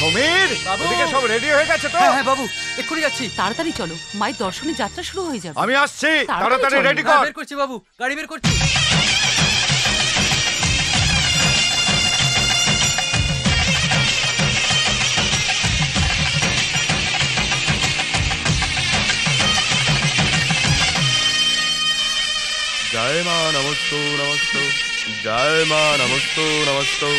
সমীর, ওদিকে সব রেডি হয়ে গেছে তো? হ্যাঁ বাবু, এক্ষুনি যাচ্ছি। তাড়াতাড়ি চলো, মায়ের দর্শনে যাত্রা শুরু হয়ে যাবে। আমি আসছি, তাড়াতাড়ি রেডি কর। বের করছি বাবু, গাড়ি বের করছি। জয় মা নমস্তো নমস্তো, জয় মা নমস্তো নমস্তো।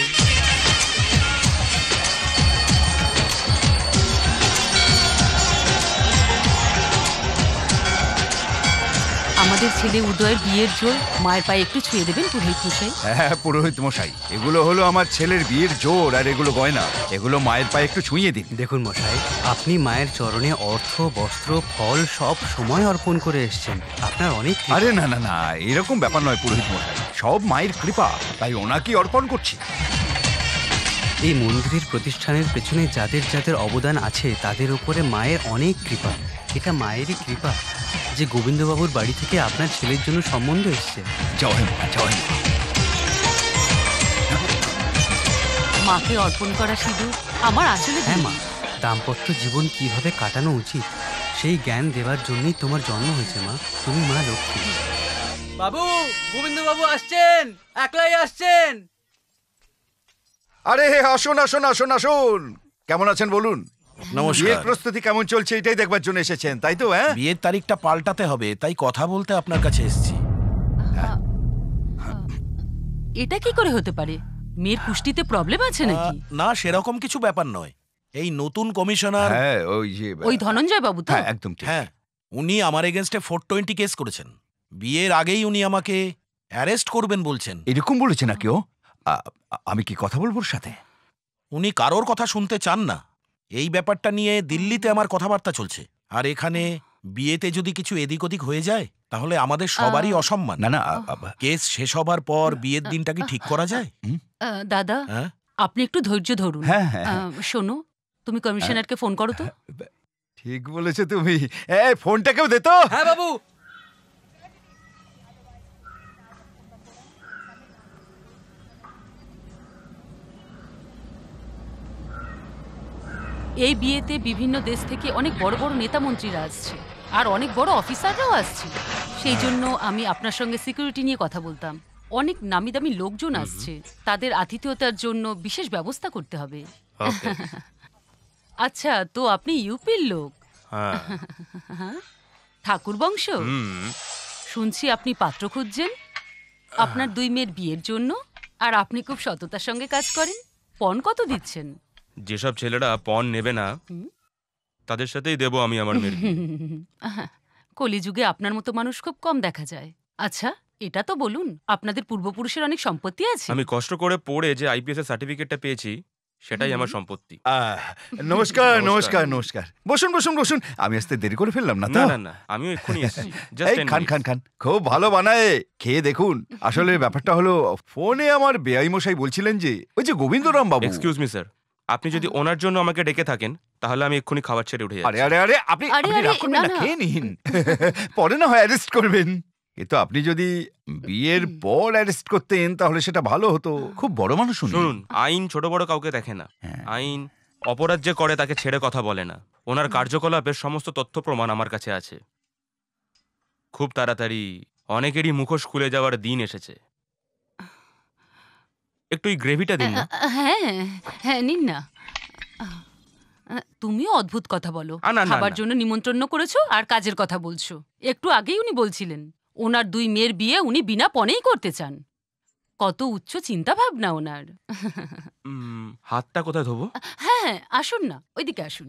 আমাদের ছেলে উদয়ের বিয়ের জোর মায়ের পায়ে একটু ছুঁয়ে দেবেন পুরোহিত মশাই। হ্যাঁ পুরোহিত মশাই, এগুলো হলো আমার ছেলের বিয়ের জোর, আর এগুলো গয়না, এগুলো মায়ের পায়ে একটু ছুঁয়ে দিন। দেখুন মশাই, আপনি মায়ের চরণে অর্থ, বস্ত্র, ফল সব সময় অর্পণ করে এসেছেন। আপনার অনেক আরে না না না, এরকম ব্যাপার নয় পুরোহিত মশাই, সব মায়ের কৃপা, তাই ওনাকেই অর্পণ করছি। এই মন্দিরের প্রতিষ্ঠানের পেছনে যাদের যাদের অবদান আছে তাদের উপরে মায়ের অনেক কৃপা। এটা মায়েরই কৃপা যে গোবিন্দবাবুর বাড়ি থেকে আপনার ছেলের জন্য সম্বন্ধ এসছে। জয় মা, জয় মা। মাকে অর্পণ করা সিঁদুর আমার আসলে হ্যাঁ মা, দাম্পত্য জীবন কিভাবে কাটানো উচিত সেই জ্ঞান দেওয়ার জন্যই তোমার জন্ম হয়েছে মা। তুমি মা লক্ষ্মী। বাবু, গোবিন্দবাবু আসছেন, একলাই আসছেন। আরে আসুন আসুন আসুন আসুন, কেমন আছেন বলুন? নমস্কার। বিয়ের প্রস্তুতি কেমন চলছে এটাই দেখবার জন্য এসেছেন, তাই তো? হ্যাঁ, বিয়ের তারিখটা পাল্টাতে হবে, তাই কথা বলতে আপনার কাছে এসেছি। এটা কি করে হতে পারে? মেয়ের পুষ্টিতে প্রবলেম আছে নাকি? না, সেরকম কিছু ব্যাপার নয়। এই নতুন কমিশনার, হ্যাঁ ওই ধনঞ্জয় বাবু তো? হ্যাঁ একদম ঠিক। হ্যাঁ, উনি আমার এগেনস্টে 420 কেস করেছেন। বিয়ের আগেই উনি আমাকে অ্যারেস্ট করবেন বলছেন। এরকম বলেছে নাকি ও? আমি কি কথা বলবো ওর সাথে? উনি কারোর কথা শুনতে চান না। এই ব্যাপারটা নিয়ে দিল্লিতে আমার কথাবার্তা চলছে, আর এখানে বিয়েতে যদি কিছু এদিক ওদিক হয়ে যায় তাহলে আমাদের সবারই অসম্মান। না না, কেস শেষ হবার পর বিয়ের দিনটা কি ঠিক করা যায়? দাদা, হ্যাঁ, আপনি একটু ধৈর্য ধরুন। হ্যাঁ হ্যাঁ, শোনো, তুমি কমিশনারকে ফোন করো তো। ঠিক বলেছো তুমি। এই ফোনটা কেউ দে তো। হ্যাঁ বাবু। এই বিয়েতে বিভিন্ন দেশ থেকে অনেক বড় বড় নেতা মন্ত্রীরা আসছে, আর অনেক বড় অফিসাররাও আসছে। সেই জন্য আমি আপনার সঙ্গে সিকিউরিটি নিয়ে কথা বলতাম। অনেক নামি দামি লোকজন আসছে, তাদের আতিথেয়তার জন্য বিশেষ ব্যবস্থা করতে হবে। আচ্ছা, তো আপনি ইউপির লোক? ঠাকুর বংশ? শুনছি আপনি পাত্র খুঁজছেন আপনার 2 মেয়ের বিয়ের জন্য, আর আপনি খুব সততার সঙ্গে কাজ করেন। পণ কত দিচ্ছেন? যেসব ছেলেরা পণ নেবে না তাদের সাথেই দেবো আমি আমার মেয়ের। কলিযুগে আপনার মতো মানুষ খুব কম দেখা যায়। আচ্ছা, এটা তো বলুন, আপনাদের পূর্বপুরুষের অনেক সম্পত্তি আছে? আমি কষ্ট করে পড়ে যে আইপিএস এর সার্টিফিকেটটা পেয়েছি সেটাই আমার সম্পত্তি। নমস্কার নমস্কার নমস্কার, বসুন বসুন বসুন। আমি আসতে দেরি করে ফেললাম না তো? না না না, আমিও এক্ষুনি এসেছি। এই খান খান খান, খুব ভালো বানায়, খেয়ে দেখুন। আসলে ব্যাপারটা হলো, ফোনে আমার বেআই মশাই বলছিলেন যে ওই যে গোবিন্দরাম বাবু। এক্সকিউজ মি স্যার, আপনি যদি ওনার জন্য আমাকে ডেকে থাকেন তাহলে আমি এক্ষুনি খাবার ছেড়ে উঠে আরে যাচ্ছি। আরে আরে, আপনি রাগ করবেন না, খেয়ে নিন, পরে না হয় অ্যারেস্ট করবেন। কিন্তু আপনি যদি বিয়ের পর অ্যারেস্ট করতেন তাহলে সেটা ভালো হতো। খুব বড় মানুষ উনি। শুনুন, আইন ছোট বড় কাউকে দেখে না। আইন অপরাধ যে করে তাকে ছেড়ে কথা বলে না। ওনার কার্যকলাপের সমস্ত তথ্য প্রমাণ আমার কাছে আছে। খুব তাড়াতাড়ি অনেকেরই মুখোশ খুলে যাওয়ার দিন এসেছে। একটু এই গ্রেভিটা দিন না। হ্যাঁ হ্যাঁ, নিন না। তুমিও অদ্ভুত কথা বলো। না, খাবার না। জন্য নিমন্ত্রণ করেছো আর কাজের কথা বলছো। একটু আগেই উনি বলছিলেন ওনার 2 মেয়ের বিয়ে উনি বিনা পণেই করতে চান। কত উচ্চ চিন্তা ভাবনা ওনার। হাতটা কোথায় ধোবো? হ্যাঁ, আসুন না, ওইদিকে আসুন।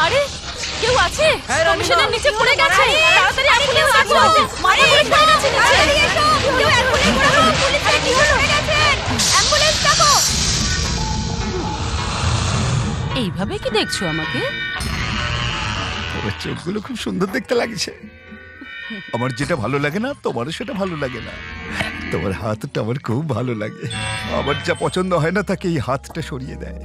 আরে, কেউ আছে? কমিশনের নিচে পড়ে গেছে। তাড়াতাড়ি অ্যাম্বুলেন্স ডাকো। মারা পড়ে গেছে নিচে। কেউ অ্যাম্বুলেন্স ডাকো। পুলিশে কি হয়ে গেছে? অ্যাম্বুলেন্স ডাকো। এইভাবে কি দেখছো আমাকে? তোমার চোখগুলো খুব সুন্দর দেখতে লাগছে। আমার যেটা ভালো লাগে না তোমারও সেটা ভালো লাগে না। তোমার হাতটা আমার খুব ভালো লাগে। আমার যা পছন্দ হয় না তাকে এই হাতটা সরিয়ে দেয়।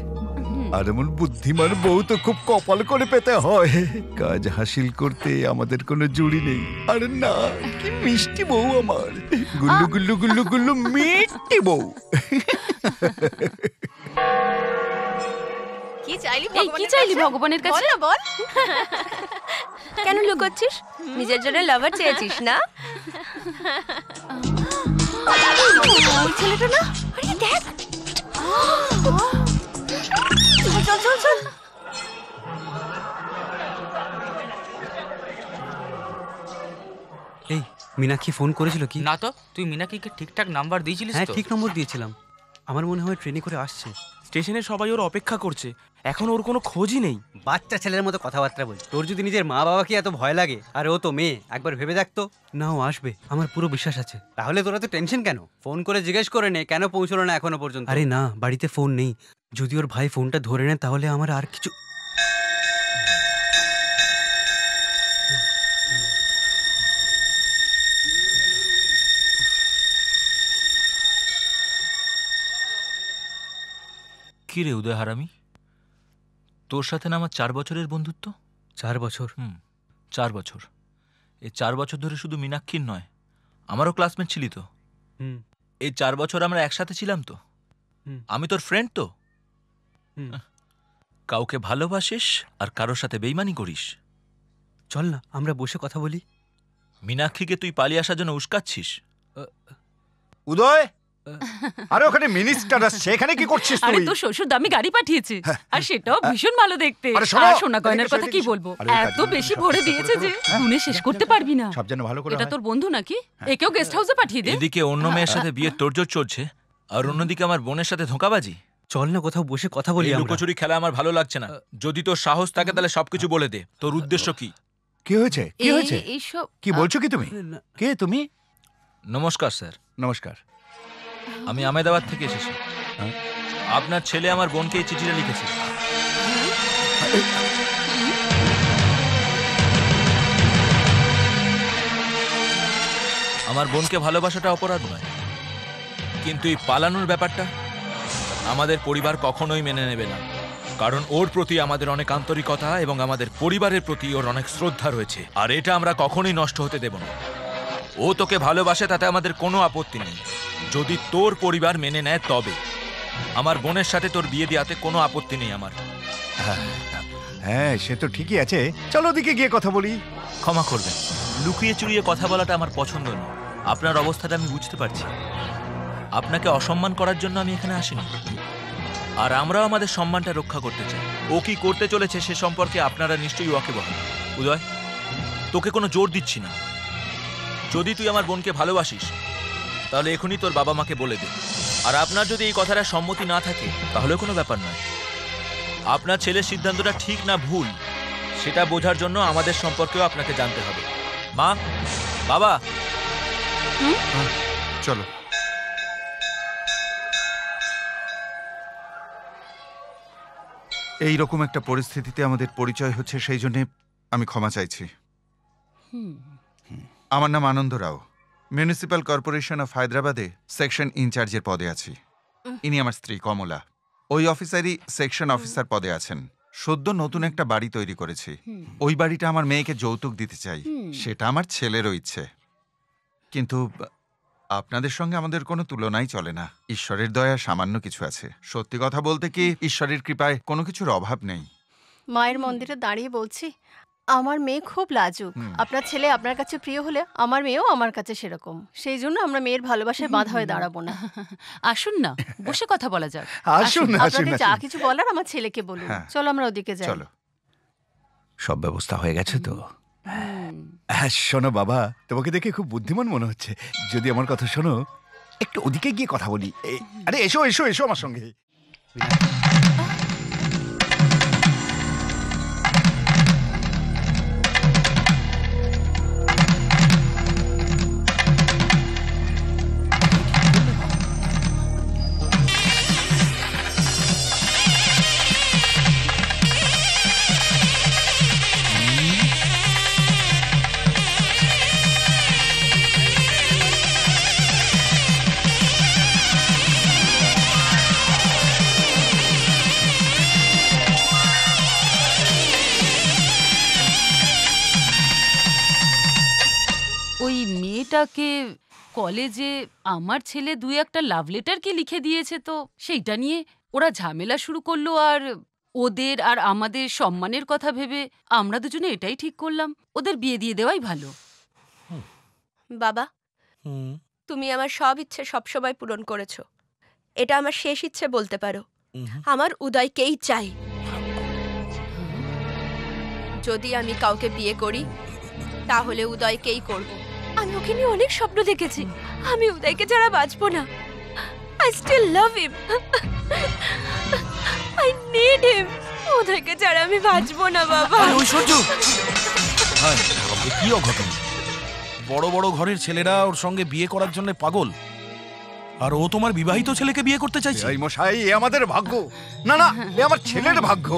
আর এমন বুদ্ধিমান বউ তো খুব কপাল করে পেতে হয়। কাজ হাসিল করতে আমাদের কোনো জুড়ি নেই। আরে না, কি মিষ্টি বউ আমার, গুল্লু গুল্লু গুল্লু গুল্লু মিষ্টি বউ। কি চাইলি ভগবানের কাছে? বল কেন লুকোচ্ছিস? নিজের জন্য লাভার চেয়েছিস না? ওই ছেলেটা না, আরে দেখ, চল চল চল। এই মীনাক্ষী ফোন করেছিল কি? না তো, তুই মীনাক্ষীকে ঠিকঠাক নাম্বার দিয়েছিলিস হ্যাঁ, তো? ঠিক নম্বর দিয়েছিলাম। আমার মনে হয় ট্রেনে করে আসছে। স্টেশনে সবাই ওর অপেক্ষা করছে, এখন ওর কোনো খোঁজই নেই। বাচ্চা ছেলের মতো কথাবার্তা বল। তোর যদি নিজের মা বাবাকে এত ভয় লাগে, আর ও তো মেয়ে, একবার ভেবে দেখতো। না, ও আসবে, আমার পুরো বিশ্বাস আছে। তাহলে তোরা তো টেনশন কেন? ফোন করে জিজ্ঞেস করে নে কেন পৌঁছলো না এখনো পর্যন্ত। আরে না, বাড়িতে ফোন নেই। যদি ওর ভাই ফোনটা ধরে নেয় তাহলে আমার আর কিছু। কি রে উদয় হারামি, তোর সাথে না আমার 4 বছরের বন্ধুত্ব? 4 বছর? 4 বছর। এই 4 বছর ধরে শুধু মীনাক্ষীর নয়, আমারও ক্লাসমেট ছিলি তো। এই 4 বছর আমরা একসাথে ছিলাম তো। আমি তোর ফ্রেন্ড তো। কাউকে ভালোবাসিস আর কারোর সাথে বেইমানি করিস। চল না আমরা বসে কথা বলি। মীনাক্ষীকে তুই পালিয়ে আসার জন্য উস্কাচ্ছিস। উদয়, আরে ওখানে মিনিস্টার আসছে, এখানে কি করছিস আরে তুই? তোর শ্বশুর দামি গাড়ি পাঠিয়েছে, আর সেটাও ভীষণ ভালো দেখতে। আরে শোনো, আর সোনা গয়নার কথা কি বলবো, আরে ওই এত কাজগুলো বেশি সব ভরে শেষ দিয়েছে যে করো। গুনে শেষ করতে পারবি না। সব যেন ভালো করে এটা হয়। তোর বন্ধু নাকি? একেও গেস্ট হাউসে পাঠিয়ে দে। এদিকে অন্য মেয়ের সাথে বিয়ের তোড়জোড় চলছে, আর অন্যদিকে আমার বোনের সাথে ধোঁকাবাজি। চল না কোথাও বসে কথা বলি। এই লুকোচুরি খেলা আমার ভালো লাগছে না। যদি তোর সাহস থাকে তাহলে সবকিছু বলে দে। তোর উদ্দেশ্য কি? কি হয়েছে? কি হয়েছে? এইসব কি বলছো কি তুমি? কে তুমি? নমস্কার স্যার, নমস্কার। আমি আহমেদাবাদ থেকে এসেছি। আপনার ছেলে আমার বোনকে এই চিঠিটা লিখেছে। আমার বোনকে ভালোবাসাটা অপরাধ নয়, কিন্তু এই পালানোর ব্যাপারটা আমাদের পরিবার কখনোই মেনে নেবে না। কারণ ওর প্রতি আমাদের অনেক আন্তরিকতা এবং আমাদের পরিবারের প্রতি ওর অনেক শ্রদ্ধা রয়েছে, আর এটা আমরা কখনোই নষ্ট হতে দেব না। ও তোকে ভালোবাসে, তাতে আমাদের কোনো আপত্তি নেই, যদি তোর পরিবার মেনে নেয় তবে। আমার বোনের সাথে তোর বিয়ে দেওয়াতে কোনো আপত্তি নেই আমার। হ্যাঁ, সে তো ঠিকই আছে, চলো ওদিকে গিয়ে কথা বলি। ক্ষমা করবেন, লুকিয়ে চুরিয়ে কথা বলাটা আমার পছন্দ নয়। আপনার অবস্থাটা আমি বুঝতে পারছি। আপনাকে অসম্মান করার জন্য আমি এখানে আসিনি, আর আমরাও আমাদের সম্মানটা রক্ষা করতে চাই। ও কি করতে চলেছে সে সম্পর্কে আপনারা নিশ্চয়ই ওয়াকিবহাল। উদয়, তোকে কোনো জোর দিচ্ছি না। যদি তুই আমার বোনকে ভালোবাসিস তাহলে এখনই তোর বাবা মাকে বলে দে। আর আপনার যদি এই কথাটা সম্মতি না থাকে তাহলে কোনো ব্যাপার নয়। আপনার ছেলের সিদ্ধান্তটা ঠিক না ভুল সেটা বোঝার জন্য আমাদের সম্পর্কেও আপনাকে জানতে হবে। মা, বাবা, চলো। এই রকম একটা পরিস্থিতিতে আমাদের পরিচয় হচ্ছে, সেই জন্য আমি ক্ষমা চাইছি। আমার নাম আনন্দ রাও, মিউনিসিপ্যাল কর্পোরেশন অফ হায়দ্রাবাদে সেকশন ইনচার্জের পদে আছি। ইনি আমার স্ত্রী কমলা, ওই অফিসারই সেকশন অফিসার পদে আছেন। সদ্য নতুন একটা বাড়ি তৈরি করেছি, ওই বাড়িটা আমার মেয়েকে যৌতুক দিতে চাই, সেটা আমার ছেলেরও ইচ্ছে। কিন্তু আপনাদের সঙ্গে আমাদের কোনো তুলনাই চলে না। ঈশ্বরের দয়া সামান্য কিছু আছে। সত্যি কথা বলতে কি, ঈশ্বরের কৃপায় কোনো কিছুর অভাব নেই। মায়ের মন্দিরে দাঁড়িয়ে বলছি, আমার মেয়ে খুব লাজুক। আপনার ছেলে আপনার কাছে প্রিয় হলে আমার মেয়েও আমার কাছে সেরকম। সেই জন্য আমরা মেয়ের ভালোবাসায় বাধা হয়ে দাঁড়াবো না। আসুন না, বসে কথা বলা যাক। আসুন, আসুন, আপনাদের যা কিছু বলার আমার ছেলেকে বলুন। চলো আমরা ওদিকে যাই। চলো। সব ব্যবস্থা হয়ে গেছে তো? হ্যাঁ, শোনো বাবা, তোমাকে দেখে খুব বুদ্ধিমান মনে হচ্ছে। যদি আমার কথা শোনো, একটু ওদিকে গিয়ে কথা বলি। আরে এসো এসো এসো আমার সঙ্গে। মেয়েটাকে কলেজে আমার ছেলে দুই একটা লাভ লেটার কি লিখে দিয়েছে, তো সেইটা নিয়ে ওরা ঝামেলা শুরু করলো। আর ওদের আর আমাদের সম্মানের কথা ভেবে আমরা দুজনে এটাই ঠিক করলাম, ওদের বিয়ে দিয়ে দেওয়াই ভালো। বাবা, হুম, তুমি আমার সব ইচ্ছে সবসময় পূরণ করেছো। এটা আমার শেষ ইচ্ছে বলতে পারো। হুম। আমার উদয়কেই চাই। যদি আমি কাউকে বিয়ে করি তাহলে উদয়কেই করব। আমি ওকে নিয়ে অনেক স্বপ্ন দেখেছি। আমি উদয়কে ছাড়া বাঁচবো না। I still love him. I need him. উদয়কে ছাড়া আমি বাঁচবো না বাবা। আরে ঐশ্বর্য! হায়, এ কি অঘটন! বড় বড় ঘরের ছেলেরা ওর সঙ্গে বিয়ে করার জন্য পাগল, আর ও তোমার বিবাহিত ছেলেকে বিয়ে করতে চাইছে। এই মশাই, এ আমাদের ভাগ্য। না না, এ আমার ছেলের ভাগ্য।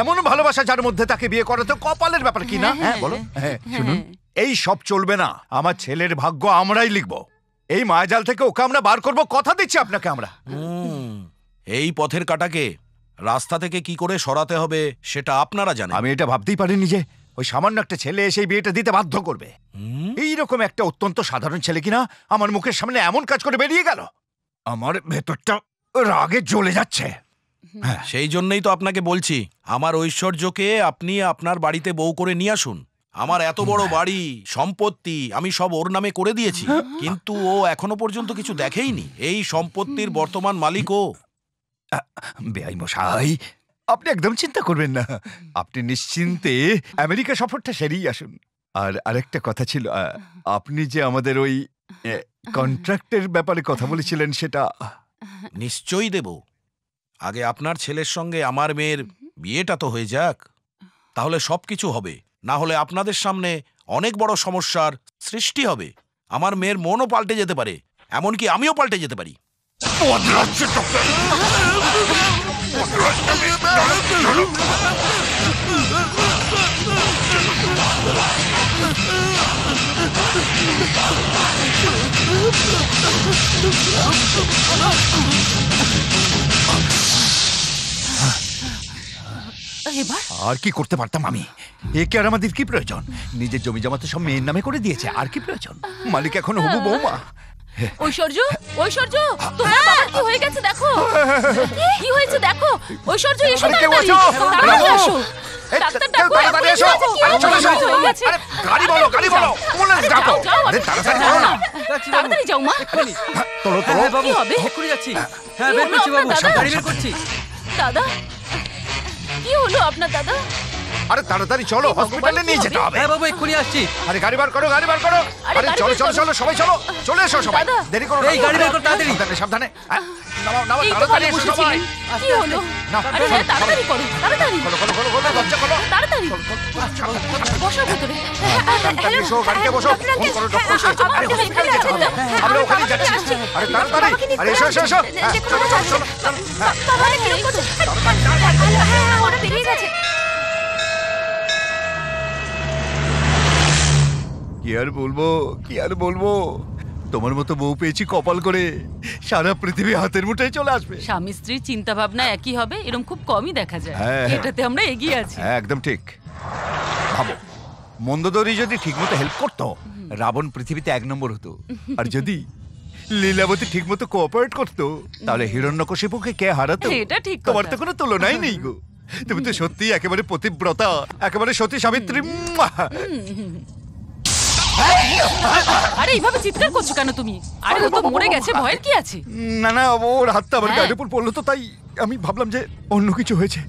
এমন ভালোবাসা যার মধ্যে তাকে বিয়ে করা তো কপালের ব্যাপার, কি না? হ্যাঁ বলো। হ্যাঁ শুনুন, এই সব চলবে না। আমার ছেলের ভাগ্য আমরাই লিখবো। এই মায়াজাল থেকে ওকে আমরা বার করব, কথা দিচ্ছি আপনাকে আমরা। এই পথের কাঁটাকে রাস্তা থেকে কি করে সরাতে হবে সেটা আপনারা জানেন। আমি এটা ভাবতেই পারিনি যে ওই সামান্য একটা ছেলে এসে এই বিয়েটা দিতে বাধ্য করবে। এইরকম একটা অত্যন্ত সাধারণ ছেলে কিনা আমার মুখের সামনে এমন কাজ করে বেরিয়ে গেল। আমার ভেতরটা রাগে জ্বলে যাচ্ছে। সেই জন্যই তো আপনাকে বলছি, আমার ঐশ্বর্যকে আপনি আপনার বাড়িতে বউ করে নিয়ে আসুন। আমার এত বড় বাড়ি, সম্পত্তি আমি সব ওর নামে করে দিয়েছি, কিন্তু ও এখনো পর্যন্ত কিছু দেখেইনি। এই সম্পত্তির বর্তমান মালিক ও। বেআই মশাই, আপনি একদম চিন্তা করবেন না। আপনি নিশ্চিন্তে আমেরিকা সফরটা সেরেই আসুন। আর আরেকটা কথা ছিল, আপনি যে আমাদের ওই কন্ট্রাক্টের ব্যাপারে কথা বলেছিলেন সেটা নিশ্চয়ই দেব। আগে আপনার ছেলের সঙ্গে আমার মেয়ের বিয়েটা তো হয়ে যাক, তাহলে সবকিছু হবে। না হলে আপনাদের সামনে অনেক বড় সমস্যার সৃষ্টি হবে। আমার মেয়ের মনও পাল্টে যেতে পারে, এমনকি আমিও পাল্টে যেতে পারি। এবার আর কি করতে পারতাম আমি? একে আর আমাদের কি প্রয়োজন? নিজের জমি জমা তো সব মেয়ের নামে করে দিয়েছে, আর কি প্রয়োজন? মালিক এখন হবু বৌমা। ঐশ্বর্য, ঐশ্বর্য, তোমার বাবার কি হয়ে গেছে দেখো। কি হয়েছে দেখো। ঐশ্বর্য, এসো আরে, কেউ তাড়াতাড়ি, আছো? তাড়াতাড়ি রামু! আসো। এই, ডাক্তার কেউ ডাকো, তাড়াতাড়ি এখনই এসো। আসো। কি আরে, চলো, হয়েছে? চলো। হয়ে গেছে। আরে, গাড়ি বলো, গাড়ি বলো। অ্যাম্বুলেন্স ডাকো। যাও, আরে, তাড়াতাড়ি করো না। তাড়াতাড়ি যাও মা। তোলো, তোলো। কি হবে? এক্ষুনি যাচ্ছি। হ্যাঁ, কি বের হলো করছি বাবু, আপনার দাদা? গাড়ি বের করছি। দাদা, কি হলো আপনার দাদা? আরে তাড়াতাড়ি চলো, এই ভগবান, হসপিটালে কি নিয়ে হবে? যেতে হবে। হ্যাঁ বাবু, এক্ষুনি আসছি। আরে গাড়ি বার করো, গাড়ি বার করো। আরে, আরে গাড়ি চলো বের চলো করো। চলো, সবাই চলো, চলে এসো সবাই। দাদা। দেরি করো না। এই গাড়ি বের করো, তাড়াতাড়ি। সাবধানে, সাবধানে। নামাও, নামাও, এই তো তাড়াতাড়ি ভালো এসো সবাই। বসেছিলেন। কি হলো? নাও, আরে হ্যাঁ, তাড়াতাড়ি করো, তাড়াতাড়ি। খোলো, খোলো, খোলো, খোলো, দরজা খোলো। তাড়াতাড়ি বসো ভেতরে। তাড়াতাড়ি এসো, গাড়িতে বসো। ফোন করো ডক্টরকে। আরে হসপিটালে যেতে হবে। আমরা ওখানে যাচ্ছি। আরে তাড়াতাড়ি। আরে এসো, এসো, এসো। হ্যাঁ, চলো, চলো, চলো, চলো। হ্যাঁ, বাবা কিরকম করছে? হ্যাঁ, ওরা বেরিয়ে গেছে। কি আর বলবো, কি আর বলবো? তোমার মতো বউ পেয়েছি কপাল করে, সারা পৃথিবী হাতের মুঠোয় চলে আসবে। স্বামী স্ত্রীর চিন্তা ভাবনা একই হবে এরকম খুব কমই দেখা যায়। হ্যাঁ। এটাতে আমরা এগিয়ে আছি। হ্যাঁ, একদম ঠিক। ভাবো, মন্দোদরি যদি ঠিকমতো হেল্প করতো, রাবণ পৃথিবীতে 1 নম্বর হতো। আর যদি লীলাবতী ঠিকমতো কোঅপারেট করতো, তাহলে হিরণ্যকশিপুকে কে হারাতো? এটা ঠিক তোমার কথা। তো কোনো তুলনাই নেই গো। তুমি তো সত্যি একেবারে পতিব্রতা, একেবারে সতী সাবিত্রী। আরে এইভাবে চিৎকার করছো কেন তুমি? আরে ও তো মরে গেছে, ভয়ের কি আছে? না না, ওর হাতটা আমার হ্যাঁ। গায়ের উপর পড়লো তো, তাই আমি ভাবলাম যে অন্য কিছু হয়েছে।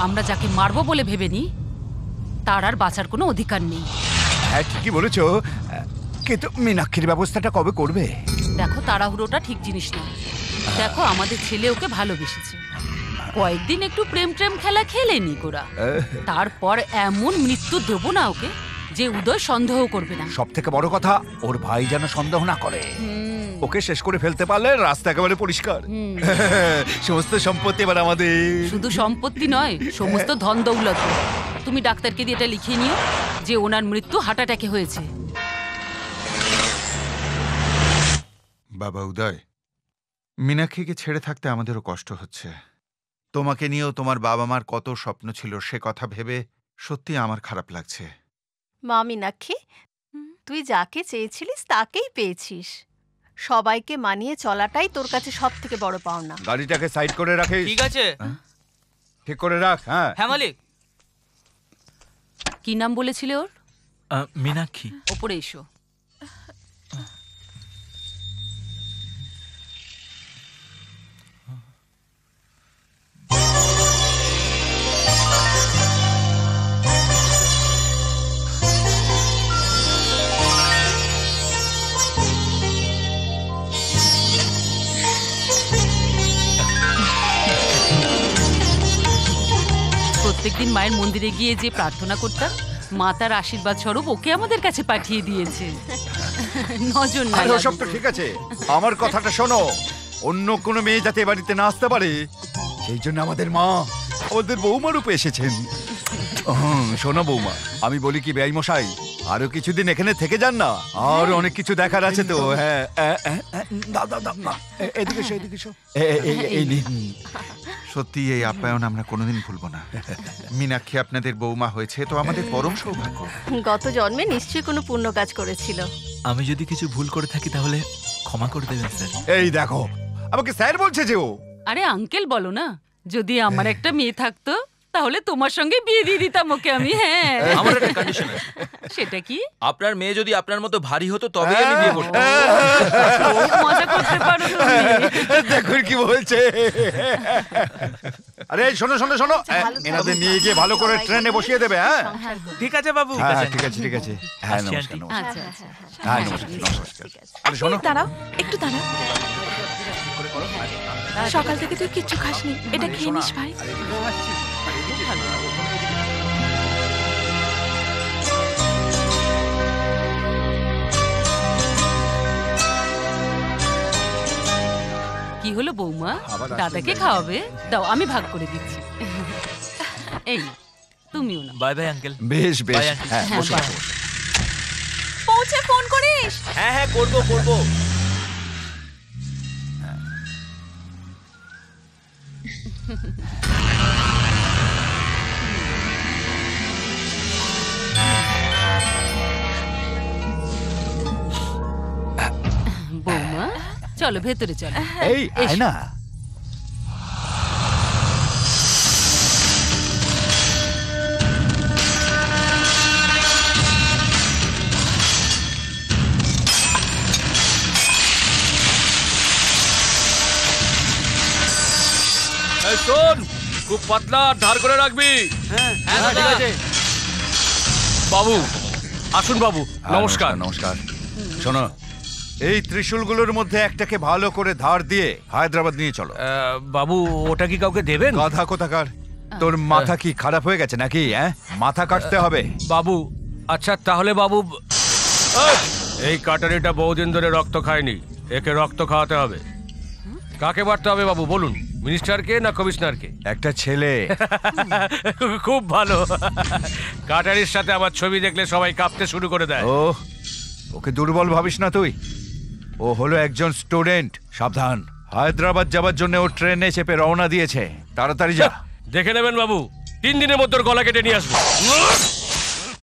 আমরা যাকে মারবো বলে ভেবে নি, তার আর বাঁচার কোনো অধিকার নেই। হ্যাঁ ঠিকই বলেছো, কিন্তু মীনাক্ষীর ব্যবস্থাটা কবে করবে? দেখো, তাড়াহুড়োটা ঠিক জিনিস না। দেখো, আমাদের ছেলে ওকে ভালোবেসেছে, কয়েকদিন একটু প্রেম প্রেম খেলা খেলেনি গোরা, তারপর এমন মৃত্যু দেবো না ওকে যে উদয় সন্দেহ করবে না। সব থেকে বড় কথা, ওর ভাই যেন সন্দেহ না করে। ওকে শেষ করে ফেলতে পারলে রাস্তা একেবারে পরিষ্কার। সমস্ত সম্পত্তি এবার আমাদের। শুধু সম্পত্তি নয়, সমস্ত ধন দৌলত। তুমি ডাক্তারকে দিয়ে এটা লিখিয়ে নিও যে ওনার মৃত্যু হার্ট অ্যাটাকে হয়েছে। বাবা উদয়, মীনাক্ষীকে ছেড়ে থাকতে আমাদেরও কষ্ট হচ্ছে। তোমাকে নিয়েও তোমার বাবা মার কত স্বপ্ন ছিল, সে কথা ভেবে সত্যি আমার খারাপ লাগছে। মা মীনাক্ষী, তুই যাকে চেয়েছিলিস তাকেই পেয়েছিস। সবাইকে মানিয়ে চলাটাই তোর কাছে সব থেকে বড় পাওনা। গাড়িটাকে সাইড করে রাখিস। ঠিক আছে। ঠিক করে রাখ। হ্যাঁ হ্যাঁ মালিক। কি নাম বলেছিলে ওর? মীনাক্ষী। ওপরে এসো। প্রত্যেকদিন মায়ের মন্দিরে গিয়ে যে প্রার্থনা করতাম, মা তার আশীর্বাদ স্বরূপ ওকে আমাদের কাছে পাঠিয়ে দিয়েছে। নজর না আরে ওসব তো ঠিক আছে, আমার কথাটা শোনো। অন্য কোনো মেয়ে যাতে এ বাড়িতে না আসতে পারে সেই জন্য আমাদের মা আমাদের বৌমা রূপে এসেছেন। শোনো বৌমা, আমি বলি কি বেআই মশাই, আরো কিছুদিন এখানে থেকে যান না, আর অনেক কিছু দেখার আছে তো। হ্যাঁ দাও দাও দাও, এদিকে এসো, এদিকে এসো। এই নিন। সত্যি এই আপ্যায়ন আমরা কোনোদিন ভুলবো না। মীনাক্ষী আপনাদের বৌমা হয়েছে তো আমাদের পরম সৌভাগ্য। গত জন্মে নিশ্চয়ই কোনো পুণ্য কাজ করেছিল। আমি যদি কিছু ভুল করে থাকি তাহলে ক্ষমা করে দেবেন স্যার। এই দেখো, আমাকে স্যার বলছে যে ও। আরে আঙ্কেল বলো না, যদি আমার একটা মেয়ে থাকতো তাহলে তোমার সঙ্গে বিয়ে দিয়ে দিতাম ওকে আমি। হ্যাঁ, আমার একটা কন্ডিশন আছে। সেটা কি? আপনার মেয়ে যদি আপনার মতো ভারী হতো তবেই আমি বিয়ে করতাম। খুব মজা করতে পারো তুমি। দেখুন কি বলছে। আরে শোনো শোনো শোনো, ভালো থাকো। এনাদের নিয়ে গিয়ে ভালো করে ট্রেনে বসিয়ে দেবে। হ্যাঁ ঠিক আছে বাবু। হ্যাঁ ঠিক আছে ঠিক আছে। হ্যাঁ আসছি, নমস্কার আন্টি। নমস্কার। আচ্ছা হ্যাঁ নমস্কার নমস্কার। আরে শোনো, দাঁড়াও, একটু দাঁড়াও। সকাল থেকে তুই কিচ্ছু খাসনি, এটা খেয়ে নিস ভাই। কি হলো বৌমা, দাদাকে খাওয়াবে? দাও, আমি ভাগ করে দিচ্ছি। এই না, তুমিও না। Bye bye uncle. বেশ বেশ। Bye, aunty. হ্যাঁ হ্যাঁ, বসো bye. বসো। পৌঁছে ফোন করিস। হ্যাঁ হ্যাঁ করবো করবো। বৌমা চলো ভেতরে চলো। এই আয় না। এই শোন, খুব পাতলা ধার করে রাখবি। হ্যাঁ ঠিক আছে। বাবু আসুন বাবু, নমস্কার। নমস্কার। শোনো, এই ত্রিশূলগুলোর মধ্যে একটাকে ভালো করে ধার দিয়ে হায়দ্রাবাদ নিয়ে চলো। বাবু ওটা কি কাউকে দেবেন? গাধা কোথাকার, তোর মাথা কি খারাপ হয়ে গেছে নাকি? হ্যাঁ, মাথা কাটতে হবে। বাবু আচ্ছা তাহলে বাবু, এই কাটারিটা বহুদিন ধরে রক্ত খায়নি, একে রক্ত খাওয়াতে হবে। কাকে বাড়তে হবে বাবু বলুন, মিনিস্টারকে না কমিশনারকে? একটা ছেলে। খুব ভালো। কাটারির সাথে আমার ছবি দেখলে সবাই কাঁপতে শুরু করে দেয়। ও, ওকে দুর্বল ভাবিস না তুই। ও হলো একজন স্টুডেন্ট। সাবধান, হায়দ্রাবাদ যাবার জন্য ও ট্রেনে চেপে রওনা দিয়েছে। তাড়াতাড়ি যা। দেখে নেবেন বাবু, 3 দিনের মধ্যে ওর গলা কেটে নিয়ে আসবো।